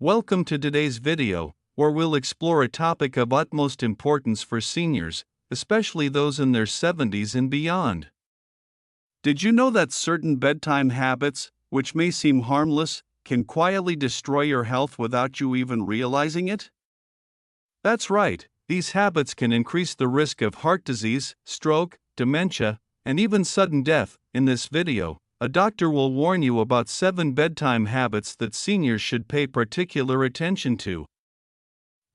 Welcome to today's video, where we'll explore a topic of utmost importance for seniors, especially those in their 70s and beyond. Did you know that certain bedtime habits, which may seem harmless, can quietly destroy your health without you even realizing it? That's right, these habits can increase the risk of heart disease, stroke, dementia, and even sudden death. In this video, a doctor will warn you about 7 bedtime habits that seniors should pay particular attention to.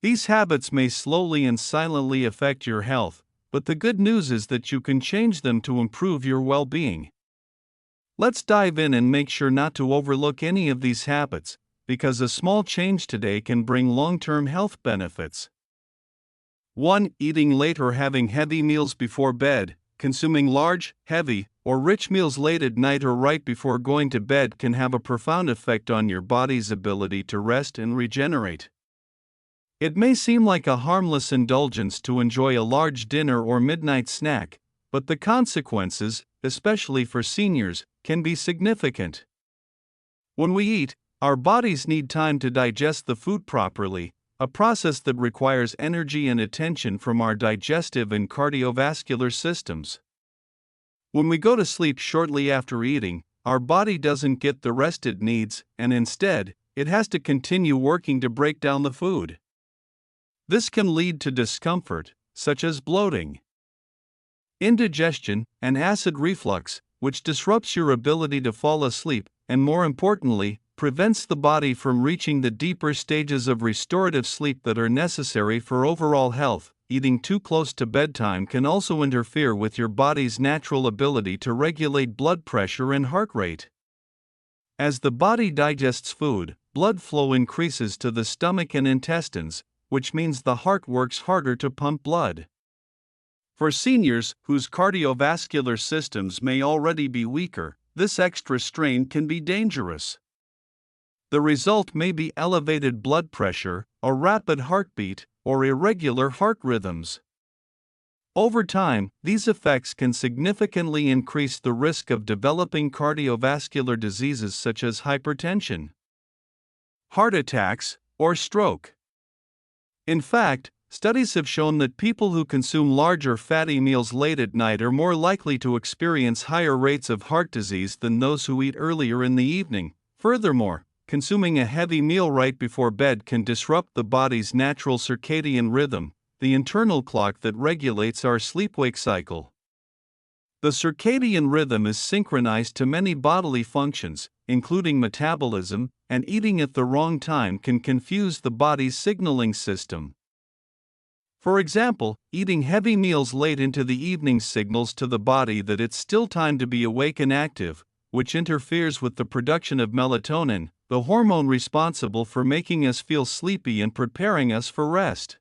These habits may slowly and silently affect your health, but the good news is that you can change them to improve your well-being. Let's dive in and make sure not to overlook any of these habits, because a small change today can bring long-term health benefits. 1. Eating late or having heavy meals before bed. Consuming large, heavy, or rich meals late at night or right before going to bed can have a profound effect on your body's ability to rest and regenerate. It may seem like a harmless indulgence to enjoy a large dinner or midnight snack, but the consequences, especially for seniors, can be significant. When we eat, our bodies need time to digest the food properly, a process that requires energy and attention from our digestive and cardiovascular systems. When we go to sleep shortly after eating, our body doesn't get the rest it needs, and instead, it has to continue working to break down the food. This can lead to discomfort, such as bloating, indigestion, and acid reflux, which disrupts your ability to fall asleep, and more importantly, prevents the body from reaching the deeper stages of restorative sleep that are necessary for overall health. Eating too close to bedtime can also interfere with your body's natural ability to regulate blood pressure and heart rate. As the body digests food, blood flow increases to the stomach and intestines, which means the heart works harder to pump blood. For seniors whose cardiovascular systems may already be weaker, this extra strain can be dangerous. The result may be elevated blood pressure, a rapid heartbeat, or irregular heart rhythms. Over time, these effects can significantly increase the risk of developing cardiovascular diseases such as hypertension, heart attacks, or stroke. In fact, studies have shown that people who consume larger fatty meals late at night are more likely to experience higher rates of heart disease than those who eat earlier in the evening. Furthermore, consuming a heavy meal right before bed can disrupt the body's natural circadian rhythm, the internal clock that regulates our sleep-wake cycle. The circadian rhythm is synchronized to many bodily functions, including metabolism, and eating at the wrong time can confuse the body's signaling system. For example, eating heavy meals late into the evening signals to the body that it's still time to be awake and active, which interferes with the production of melatonin, the hormone responsible for making us feel sleepy and preparing us for rest.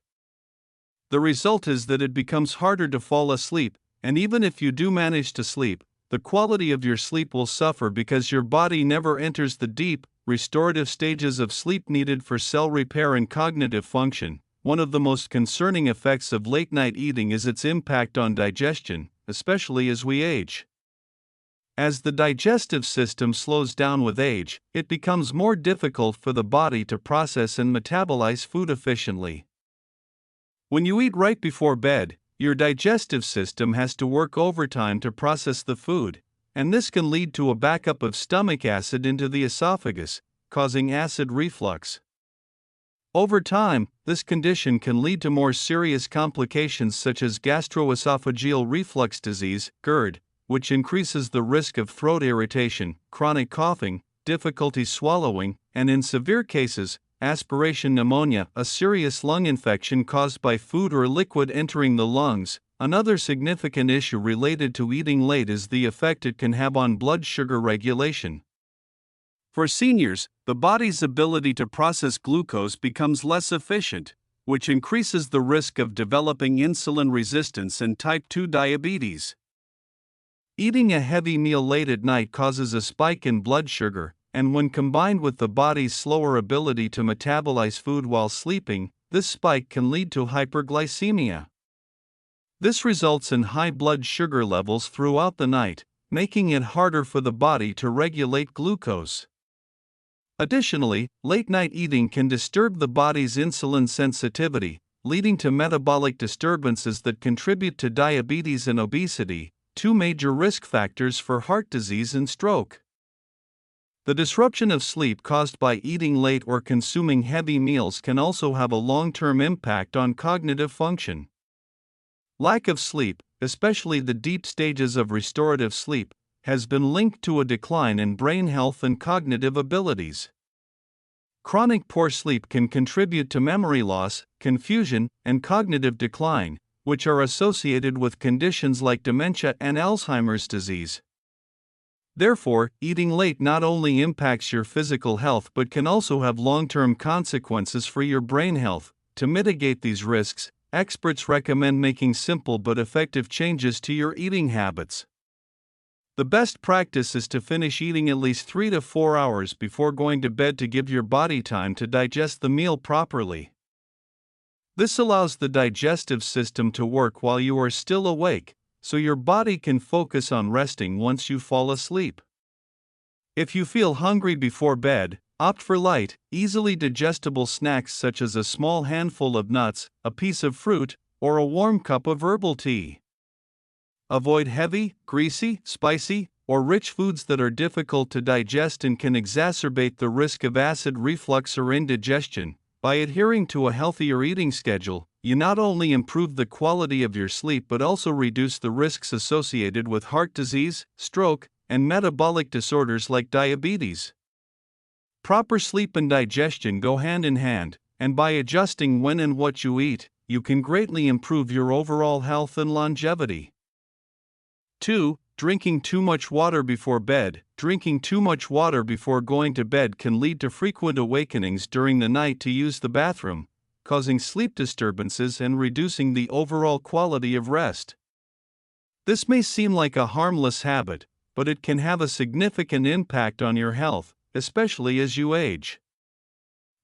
The result is that it becomes harder to fall asleep, and even if you do manage to sleep, the quality of your sleep will suffer because your body never enters the deep, restorative stages of sleep needed for cell repair and cognitive function. One of the most concerning effects of late-night eating is its impact on digestion, especially as we age. As the digestive system slows down with age, it becomes more difficult for the body to process and metabolize food efficiently. When you eat right before bed, your digestive system has to work overtime to process the food, and this can lead to a backup of stomach acid into the esophagus, causing acid reflux. Over time, this condition can lead to more serious complications such as gastroesophageal reflux disease, GERD, which increases the risk of throat irritation, chronic coughing, difficulty swallowing, and in severe cases, aspiration pneumonia, a serious lung infection caused by food or liquid entering the lungs. Another significant issue related to eating late is the effect it can have on blood sugar regulation. For seniors, the body's ability to process glucose becomes less efficient, which increases the risk of developing insulin resistance and type 2 diabetes. Eating a heavy meal late at night causes a spike in blood sugar, and when combined with the body's slower ability to metabolize food while sleeping, this spike can lead to hyperglycemia. This results in high blood sugar levels throughout the night, making it harder for the body to regulate glucose. Additionally, late-night eating can disturb the body's insulin sensitivity, leading to metabolic disturbances that contribute to diabetes and obesity, two major risk factors for heart disease and stroke. The disruption of sleep caused by eating late or consuming heavy meals can also have a long-term impact on cognitive function. Lack of sleep, especially the deep stages of restorative sleep, has been linked to a decline in brain health and cognitive abilities. Chronic poor sleep can contribute to memory loss, confusion, and cognitive decline, which are associated with conditions like dementia and Alzheimer's disease. Therefore, eating late not only impacts your physical health but can also have long-term consequences for your brain health. To mitigate these risks, experts recommend making simple but effective changes to your eating habits. The best practice is to finish eating at least 3 to 4 hours before going to bed to give your body time to digest the meal properly. This allows the digestive system to work while you are still awake, so your body can focus on resting once you fall asleep. If you feel hungry before bed, opt for light, easily digestible snacks such as a small handful of nuts, a piece of fruit, or a warm cup of herbal tea. Avoid heavy, greasy, spicy, or rich foods that are difficult to digest and can exacerbate the risk of acid reflux or indigestion. By adhering to a healthier eating schedule, you not only improve the quality of your sleep but also reduce the risks associated with heart disease, stroke, and metabolic disorders like diabetes. Proper sleep and digestion go hand in hand, and by adjusting when and what you eat, you can greatly improve your overall health and longevity. 2. Drinking too much water before bed. Drinking too much water before going to bed can lead to frequent awakenings during the night to use the bathroom, causing sleep disturbances and reducing the overall quality of rest. This may seem like a harmless habit, but it can have a significant impact on your health, especially as you age.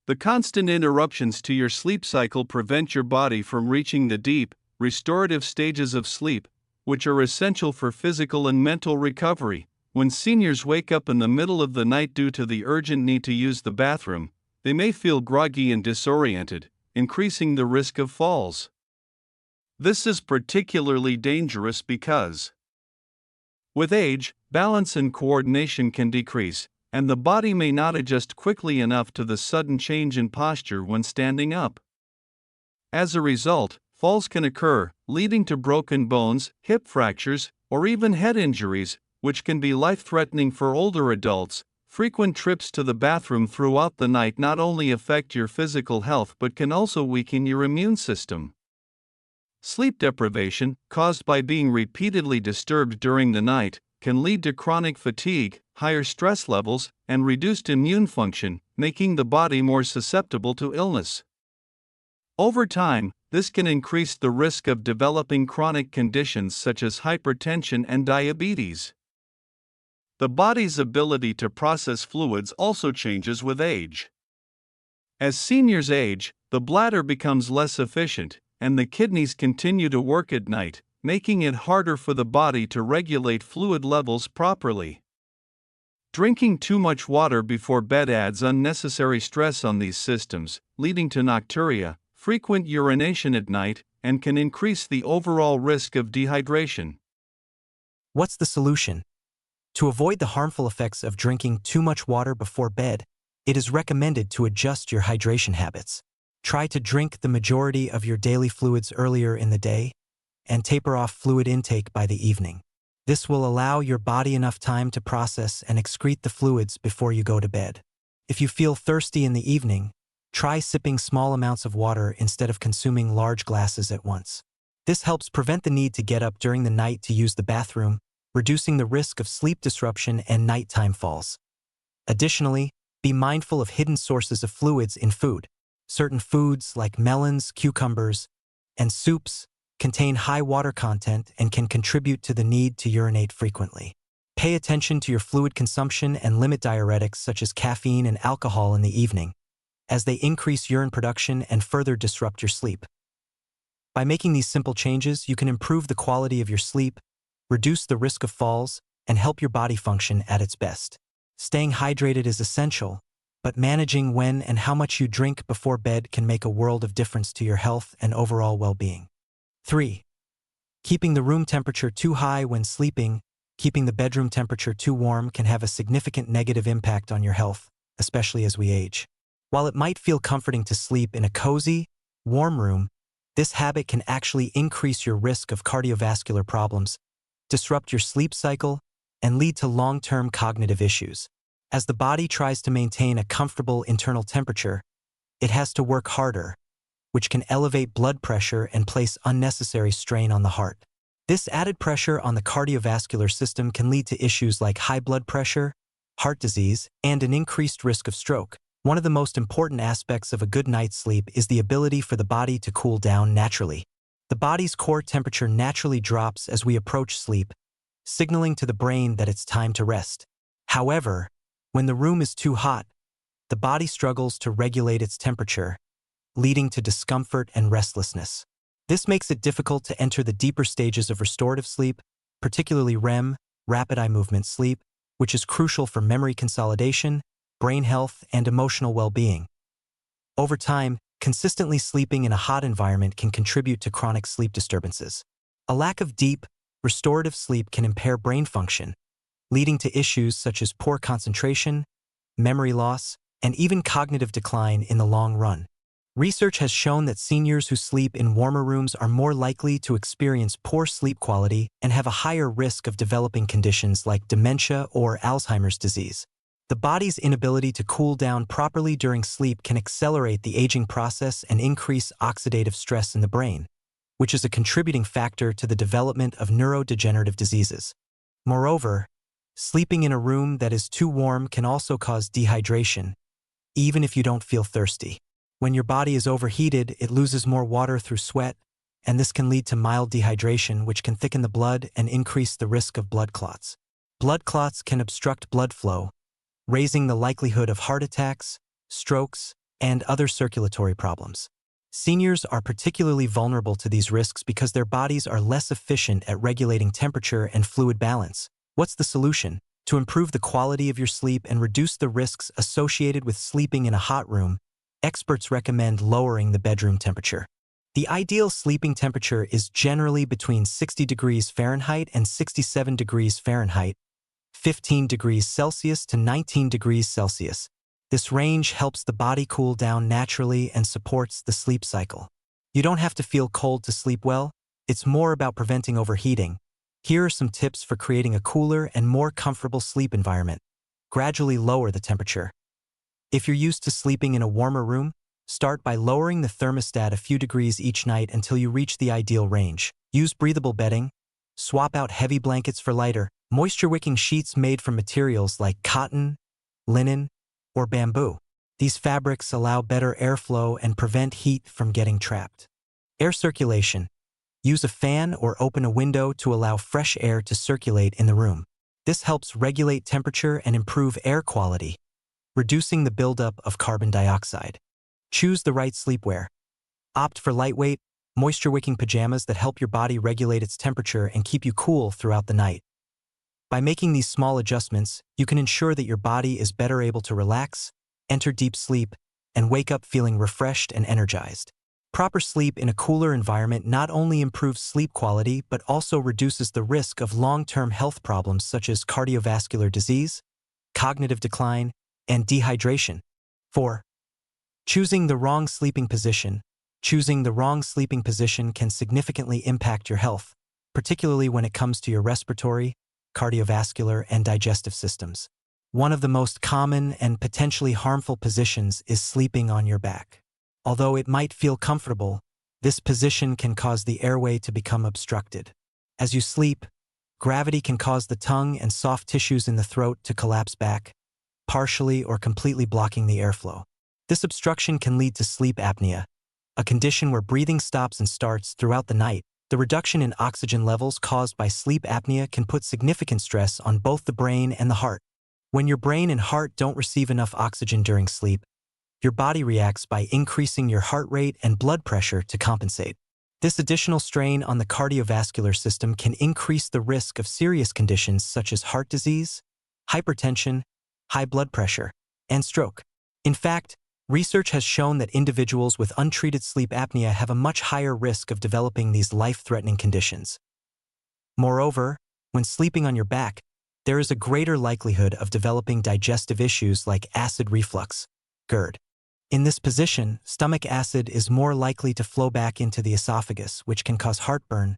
The constant interruptions to your sleep cycle prevent your body from reaching the deep, restorative stages of sleep, which are essential for physical and mental recovery. When seniors wake up in the middle of the night due to the urgent need to use the bathroom, they may feel groggy and disoriented, increasing the risk of falls. This is particularly dangerous because, with age, balance and coordination can decrease, and the body may not adjust quickly enough to the sudden change in posture when standing up. As a result, falls can occur, leading to broken bones, hip fractures, or even head injuries, which can be life-threatening for older adults. Frequent trips to the bathroom throughout the night not only affect your physical health but can also weaken your immune system. Sleep deprivation, caused by being repeatedly disturbed during the night, can lead to chronic fatigue, higher stress levels, and reduced immune function, making the body more susceptible to illness. Over time, this can increase the risk of developing chronic conditions such as hypertension and diabetes. The body's ability to process fluids also changes with age. As seniors age, the bladder becomes less efficient, and the kidneys continue to work at night, making it harder for the body to regulate fluid levels properly. Drinking too much water before bed adds unnecessary stress on these systems, leading to nocturia, frequent urination at night, and can increase the overall risk of dehydration. What's the solution? To avoid the harmful effects of drinking too much water before bed, it is recommended to adjust your hydration habits. Try to drink the majority of your daily fluids earlier in the day, and taper off fluid intake by the evening. This will allow your body enough time to process and excrete the fluids before you go to bed. If you feel thirsty in the evening, try sipping small amounts of water instead of consuming large glasses at once. This helps prevent the need to get up during the night to use the bathroom, reducing the risk of sleep disruption and nighttime falls. Additionally, be mindful of hidden sources of fluids in food. Certain foods like melons, cucumbers, and soups contain high water content and can contribute to the need to urinate frequently. Pay attention to your fluid consumption and limit diuretics such as caffeine and alcohol in the evening, as they increase urine production and further disrupt your sleep. By making these simple changes, you can improve the quality of your sleep, reduce the risk of falls, and help your body function at its best. Staying hydrated is essential, but managing when and how much you drink before bed can make a world of difference to your health and overall well-being. 3. Keeping the room temperature too high when sleeping. Keeping the bedroom temperature too warm can have a significant negative impact on your health, especially as we age. While it might feel comforting to sleep in a cozy, warm room, this habit can actually increase your risk of cardiovascular problems, disrupt your sleep cycle, and lead to long-term cognitive issues. As the body tries to maintain a comfortable internal temperature, it has to work harder, which can elevate blood pressure and place unnecessary strain on the heart. This added pressure on the cardiovascular system can lead to issues like high blood pressure, heart disease, and an increased risk of stroke. One of the most important aspects of a good night's sleep is the ability for the body to cool down naturally. The body's core temperature naturally drops as we approach sleep, signaling to the brain that it's time to rest. However, when the room is too hot, the body struggles to regulate its temperature, leading to discomfort and restlessness. This makes it difficult to enter the deeper stages of restorative sleep, particularly REM, rapid eye movement sleep, which is crucial for memory consolidation, brain health, and emotional well-being. Over time, consistently sleeping in a hot environment can contribute to chronic sleep disturbances. A lack of deep, restorative sleep can impair brain function, leading to issues such as poor concentration, memory loss, and even cognitive decline in the long run. Research has shown that seniors who sleep in warmer rooms are more likely to experience poor sleep quality and have a higher risk of developing conditions like dementia or Alzheimer's disease. The body's inability to cool down properly during sleep can accelerate the aging process and increase oxidative stress in the brain, which is a contributing factor to the development of neurodegenerative diseases. Moreover, sleeping in a room that is too warm can also cause dehydration, even if you don't feel thirsty. When your body is overheated, it loses more water through sweat, and this can lead to mild dehydration, which can thicken the blood and increase the risk of blood clots. Blood clots can obstruct blood flow, raising the likelihood of heart attacks, strokes, and other circulatory problems. Seniors are particularly vulnerable to these risks because their bodies are less efficient at regulating temperature and fluid balance. What's the solution? To improve the quality of your sleep and reduce the risks associated with sleeping in a hot room, experts recommend lowering the bedroom temperature. The ideal sleeping temperature is generally between 60 degrees Fahrenheit and 67 degrees Fahrenheit, 15 degrees Celsius to 19 degrees Celsius. This range helps the body cool down naturally and supports the sleep cycle. You don't have to feel cold to sleep well. It's more about preventing overheating. Here are some tips for creating a cooler and more comfortable sleep environment. Gradually lower the temperature. If you're used to sleeping in a warmer room, start by lowering the thermostat a few degrees each night until you reach the ideal range. Use breathable bedding. Swap out heavy blankets for lighter, moisture-wicking sheets made from materials like cotton, linen, or bamboo. These fabrics allow better airflow and prevent heat from getting trapped. Air circulation. Use a fan or open a window to allow fresh air to circulate in the room. This helps regulate temperature and improve air quality, reducing the buildup of carbon dioxide. Choose the right sleepwear. Opt for lightweight, moisture-wicking pajamas that help your body regulate its temperature and keep you cool throughout the night. By making these small adjustments, you can ensure that your body is better able to relax, enter deep sleep, and wake up feeling refreshed and energized. Proper sleep in a cooler environment not only improves sleep quality but also reduces the risk of long-term health problems such as cardiovascular disease, cognitive decline, and dehydration. 4. Choosing the wrong sleeping position. Choosing the wrong sleeping position can significantly impact your health, particularly when it comes to your respiratory, cardiovascular, and digestive systems. One of the most common and potentially harmful positions is sleeping on your back. Although it might feel comfortable, this position can cause the airway to become obstructed. As you sleep, gravity can cause the tongue and soft tissues in the throat to collapse back, partially or completely blocking the airflow. This obstruction can lead to sleep apnea, a condition where breathing stops and starts throughout the night. The reduction in oxygen levels caused by sleep apnea can put significant stress on both the brain and the heart. When your brain and heart don't receive enough oxygen during sleep, your body reacts by increasing your heart rate and blood pressure to compensate. This additional strain on the cardiovascular system can increase the risk of serious conditions such as heart disease, hypertension, high blood pressure, and stroke. In fact, research has shown that individuals with untreated sleep apnea have a much higher risk of developing these life-threatening conditions. Moreover, when sleeping on your back, there is a greater likelihood of developing digestive issues like acid reflux, GERD. In this position, stomach acid is more likely to flow back into the esophagus, which can cause heartburn,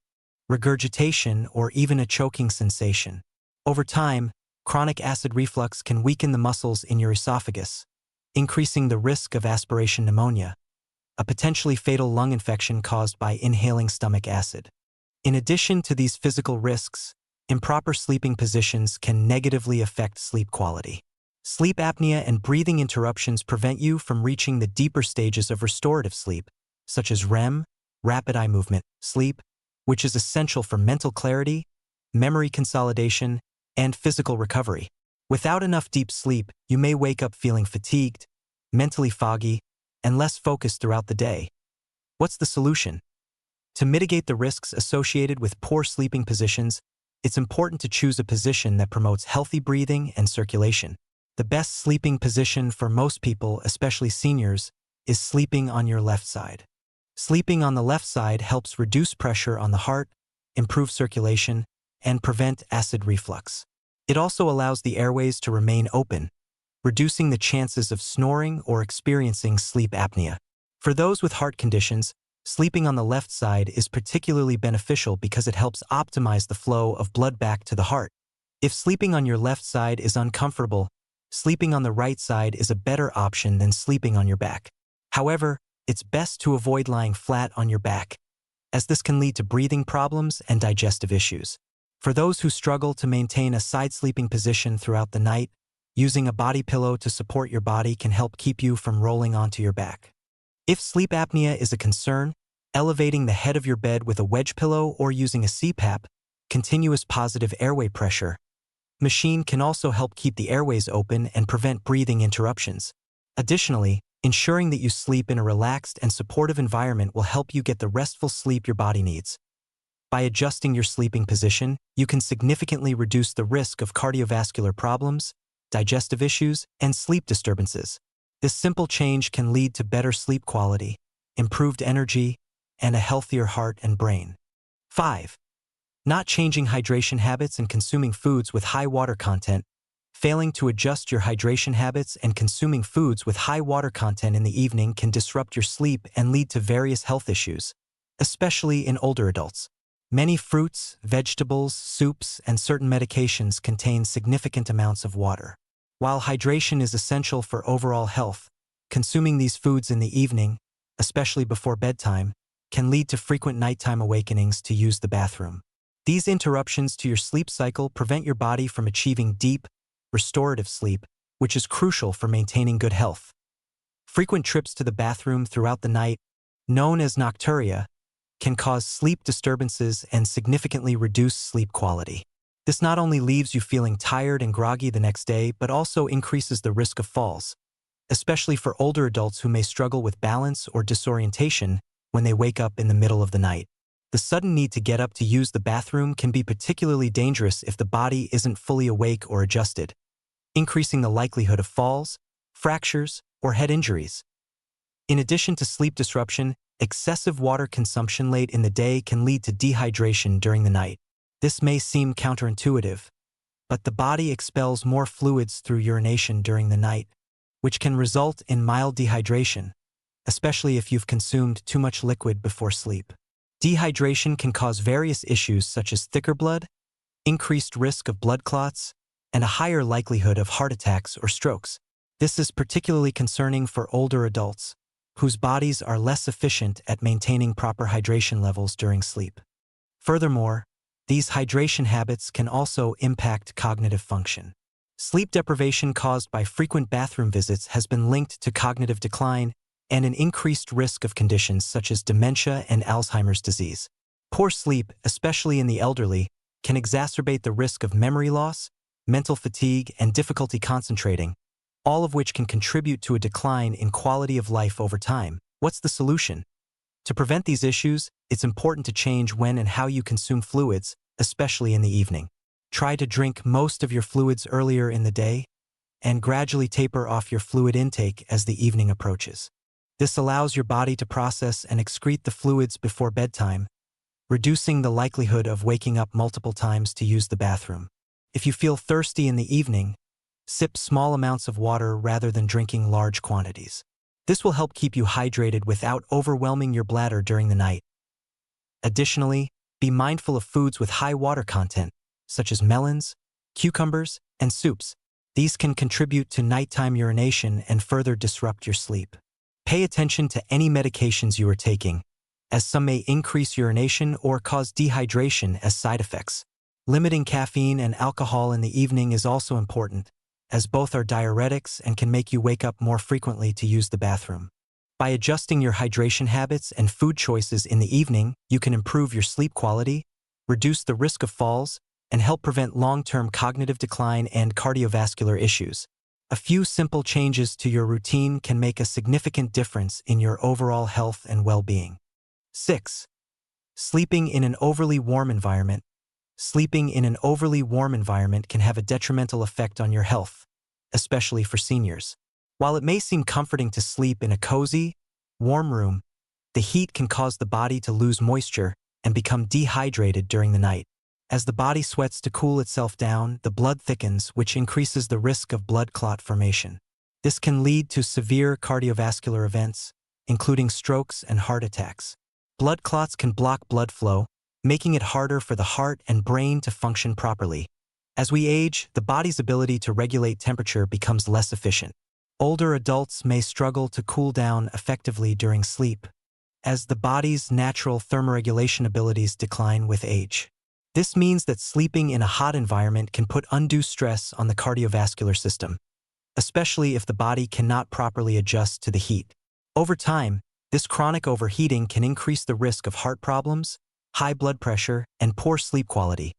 regurgitation, or even a choking sensation. Over time, chronic acid reflux can weaken the muscles in your esophagus, increasing the risk of aspiration pneumonia, a potentially fatal lung infection caused by inhaling stomach acid. In addition to these physical risks, improper sleeping positions can negatively affect sleep quality. Sleep apnea and breathing interruptions prevent you from reaching the deeper stages of restorative sleep, such as REM, rapid eye movement sleep, which is essential for mental clarity, memory consolidation, and physical recovery. Without enough deep sleep, you may wake up feeling fatigued, mentally foggy, and less focused throughout the day. What's the solution? To mitigate the risks associated with poor sleeping positions, it's important to choose a position that promotes healthy breathing and circulation. The best sleeping position for most people, especially seniors, is sleeping on your left side. Sleeping on the left side helps reduce pressure on the heart, improve circulation, and prevent acid reflux. It also allows the airways to remain open, reducing the chances of snoring or experiencing sleep apnea. For those with heart conditions, sleeping on the left side is particularly beneficial because it helps optimize the flow of blood back to the heart. If sleeping on your left side is uncomfortable, sleeping on the right side is a better option than sleeping on your back. However, it's best to avoid lying flat on your back, as this can lead to breathing problems and digestive issues. For those who struggle to maintain a side sleeping position throughout the night, using a body pillow to support your body can help keep you from rolling onto your back. If sleep apnea is a concern, elevating the head of your bed with a wedge pillow or using a CPAP, continuous positive airway pressure, machine can also help keep the airways open and prevent breathing interruptions. Additionally, ensuring that you sleep in a relaxed and supportive environment will help you get the restful sleep your body needs. By adjusting your sleeping position, you can significantly reduce the risk of cardiovascular problems, digestive issues, and sleep disturbances. This simple change can lead to better sleep quality, improved energy, and a healthier heart and brain. 5. Not changing hydration habits and consuming foods with high water content. Failing to adjust your hydration habits and consuming foods with high water content in the evening can disrupt your sleep and lead to various health issues, especially in older adults. Many fruits, vegetables, soups, and certain medications contain significant amounts of water. While hydration is essential for overall health, consuming these foods in the evening, especially before bedtime, can lead to frequent nighttime awakenings to use the bathroom. These interruptions to your sleep cycle prevent your body from achieving deep, restorative sleep, which is crucial for maintaining good health. Frequent trips to the bathroom throughout the night, known as nocturia, can cause sleep disturbances and significantly reduce sleep quality. This not only leaves you feeling tired and groggy the next day, but also increases the risk of falls, especially for older adults who may struggle with balance or disorientation when they wake up in the middle of the night. The sudden need to get up to use the bathroom can be particularly dangerous if the body isn't fully awake or adjusted, increasing the likelihood of falls, fractures, or head injuries. In addition to sleep disruption, excessive water consumption late in the day can lead to dehydration during the night. This may seem counterintuitive, but the body expels more fluids through urination during the night, which can result in mild dehydration, especially if you've consumed too much liquid before sleep. Dehydration can cause various issues such as thicker blood, increased risk of blood clots, and a higher likelihood of heart attacks or strokes. This is particularly concerning for older adults, whose bodies are less efficient at maintaining proper hydration levels during sleep. Furthermore, these hydration habits can also impact cognitive function. Sleep deprivation caused by frequent bathroom visits has been linked to cognitive decline and an increased risk of conditions such as dementia and Alzheimer's disease. Poor sleep, especially in the elderly, can exacerbate the risk of memory loss, mental fatigue, and difficulty concentrating, all of which can contribute to a decline in quality of life over time. What's the solution? To prevent these issues, it's important to change when and how you consume fluids, especially in the evening. Try to drink most of your fluids earlier in the day, and gradually taper off your fluid intake as the evening approaches. This allows your body to process and excrete the fluids before bedtime, reducing the likelihood of waking up multiple times to use the bathroom. If you feel thirsty in the evening, sip small amounts of water rather than drinking large quantities. This will help keep you hydrated without overwhelming your bladder during the night. Additionally, be mindful of foods with high water content, such as melons, cucumbers, and soups. These can contribute to nighttime urination and further disrupt your sleep. Pay attention to any medications you are taking, as some may increase urination or cause dehydration as side effects. Limiting caffeine and alcohol in the evening is also important, as both are diuretics and can make you wake up more frequently to use the bathroom. By adjusting your hydration habits and food choices in the evening, you can improve your sleep quality, reduce the risk of falls, and help prevent long-term cognitive decline and cardiovascular issues. A few simple changes to your routine can make a significant difference in your overall health and well-being. 6. Sleeping in an overly warm environment. Sleeping in an overly warm environment can have a detrimental effect on your health, especially for seniors. While it may seem comforting to sleep in a cozy, warm room, the heat can cause the body to lose moisture and become dehydrated during the night. As the body sweats to cool itself down, the blood thickens, which increases the risk of blood clot formation. This can lead to severe cardiovascular events, including strokes and heart attacks. Blood clots can block blood flow, making it harder for the heart and brain to function properly. As we age, the body's ability to regulate temperature becomes less efficient. Older adults may struggle to cool down effectively during sleep, as the body's natural thermoregulation abilities decline with age. This means that sleeping in a hot environment can put undue stress on the cardiovascular system, especially if the body cannot properly adjust to the heat. Over time, this chronic overheating can increase the risk of heart problems, high blood pressure, and poor sleep quality,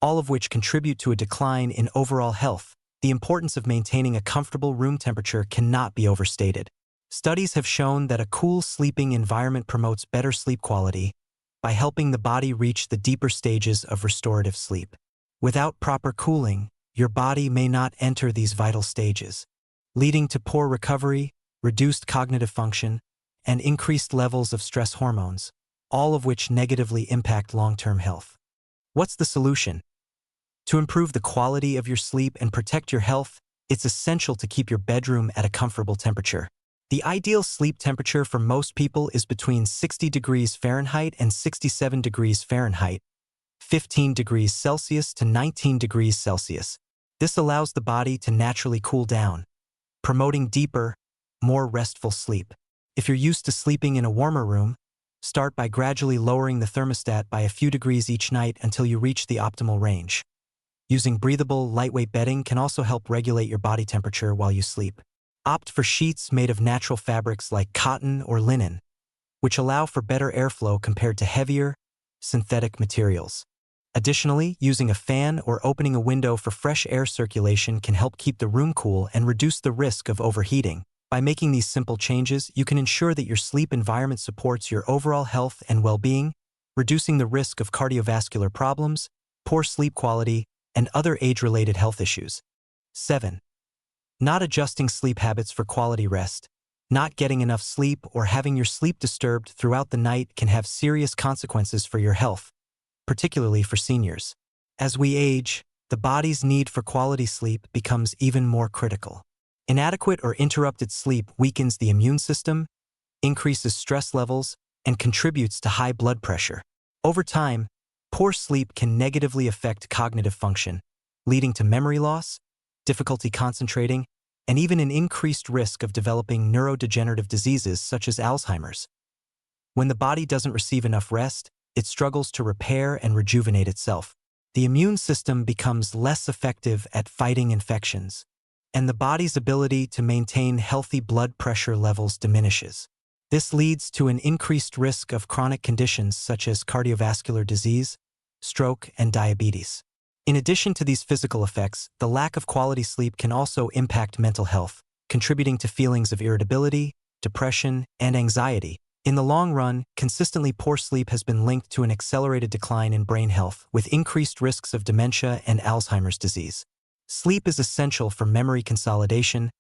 all of which contribute to a decline in overall health. The importance of maintaining a comfortable room temperature cannot be overstated. Studies have shown that a cool sleeping environment promotes better sleep quality by helping the body reach the deeper stages of restorative sleep. Without proper cooling, your body may not enter these vital stages, leading to poor recovery, reduced cognitive function, and increased levels of stress hormones, all of which negatively impact long-term health. What's the solution? To improve the quality of your sleep and protect your health, it's essential to keep your bedroom at a comfortable temperature. The ideal sleep temperature for most people is between 60 degrees Fahrenheit and 67 degrees Fahrenheit, 15 degrees Celsius to 19 degrees Celsius. This allows the body to naturally cool down, promoting deeper, more restful sleep. If you're used to sleeping in a warmer room, start by gradually lowering the thermostat by a few degrees each night until you reach the optimal range. Using breathable, lightweight bedding can also help regulate your body temperature while you sleep. Opt for sheets made of natural fabrics like cotton or linen, which allow for better airflow compared to heavier, synthetic materials. Additionally, using a fan or opening a window for fresh air circulation can help keep the room cool and reduce the risk of overheating. By making these simple changes, you can ensure that your sleep environment supports your overall health and well-being, reducing the risk of cardiovascular problems, poor sleep quality, and other age-related health issues. 7. Not adjusting sleep habits for quality rest. Not getting enough sleep or having your sleep disturbed throughout the night can have serious consequences for your health, particularly for seniors. As we age, the body's need for quality sleep becomes even more critical. Inadequate or interrupted sleep weakens the immune system, increases stress levels, and contributes to high blood pressure. Over time, poor sleep can negatively affect cognitive function, leading to memory loss, difficulty concentrating, and even an increased risk of developing neurodegenerative diseases such as Alzheimer's. When the body doesn't receive enough rest, it struggles to repair and rejuvenate itself. The immune system becomes less effective at fighting infections, and the body's ability to maintain healthy blood pressure levels diminishes. This leads to an increased risk of chronic conditions such as cardiovascular disease, stroke, and diabetes. In addition to these physical effects, the lack of quality sleep can also impact mental health, contributing to feelings of irritability, depression, and anxiety. In the long run, consistently poor sleep has been linked to an accelerated decline in brain health, with increased risks of dementia and Alzheimer's disease. Sleep is essential for memory consolidation,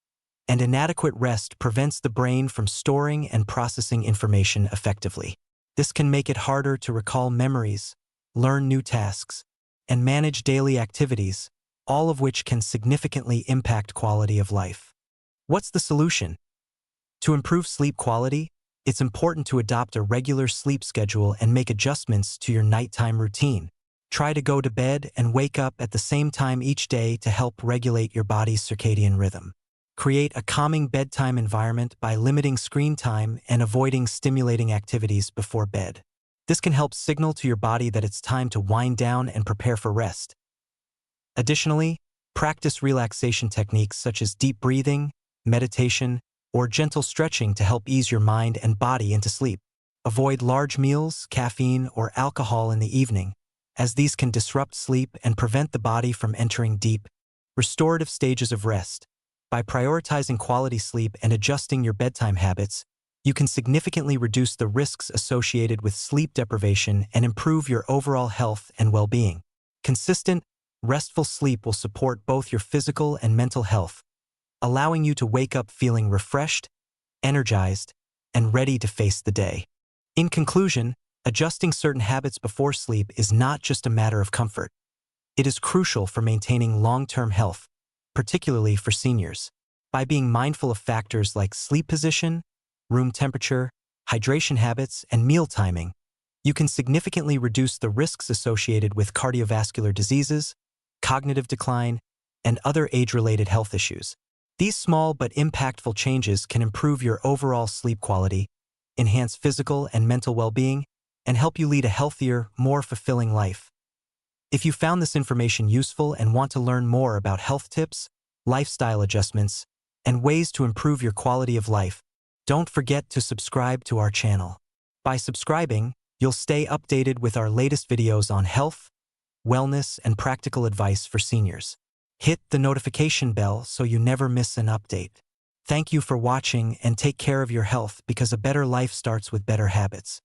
and inadequate rest prevents the brain from storing and processing information effectively. This can make it harder to recall memories, learn new tasks, and manage daily activities, all of which can significantly impact quality of life. What's the solution? To improve sleep quality, it's important to adopt a regular sleep schedule and make adjustments to your nighttime routine. Try to go to bed and wake up at the same time each day to help regulate your body's circadian rhythm. Create a calming bedtime environment by limiting screen time and avoiding stimulating activities before bed. This can help signal to your body that it's time to wind down and prepare for rest. Additionally, practice relaxation techniques such as deep breathing, meditation, or gentle stretching to help ease your mind and body into sleep. Avoid large meals, caffeine, or alcohol in the evening, as these can disrupt sleep and prevent the body from entering deep, restorative stages of rest. By prioritizing quality sleep and adjusting your bedtime habits, you can significantly reduce the risks associated with sleep deprivation and improve your overall health and well-being. Consistent, restful sleep will support both your physical and mental health, allowing you to wake up feeling refreshed, energized, and ready to face the day. In conclusion, adjusting certain habits before sleep is not just a matter of comfort. It is crucial for maintaining long-term health, particularly for seniors. By being mindful of factors like sleep position, room temperature, hydration habits, and meal timing, you can significantly reduce the risks associated with cardiovascular diseases, cognitive decline, and other age-related health issues. These small but impactful changes can improve your overall sleep quality, enhance physical and mental well-being, and help you lead a healthier, more fulfilling life. If you found this information useful and want to learn more about health tips, lifestyle adjustments, and ways to improve your quality of life, don't forget to subscribe to our channel. By subscribing, you'll stay updated with our latest videos on health, wellness, and practical advice for seniors. Hit the notification bell so you never miss an update. Thank you for watching and take care of your health because a better life starts with better habits.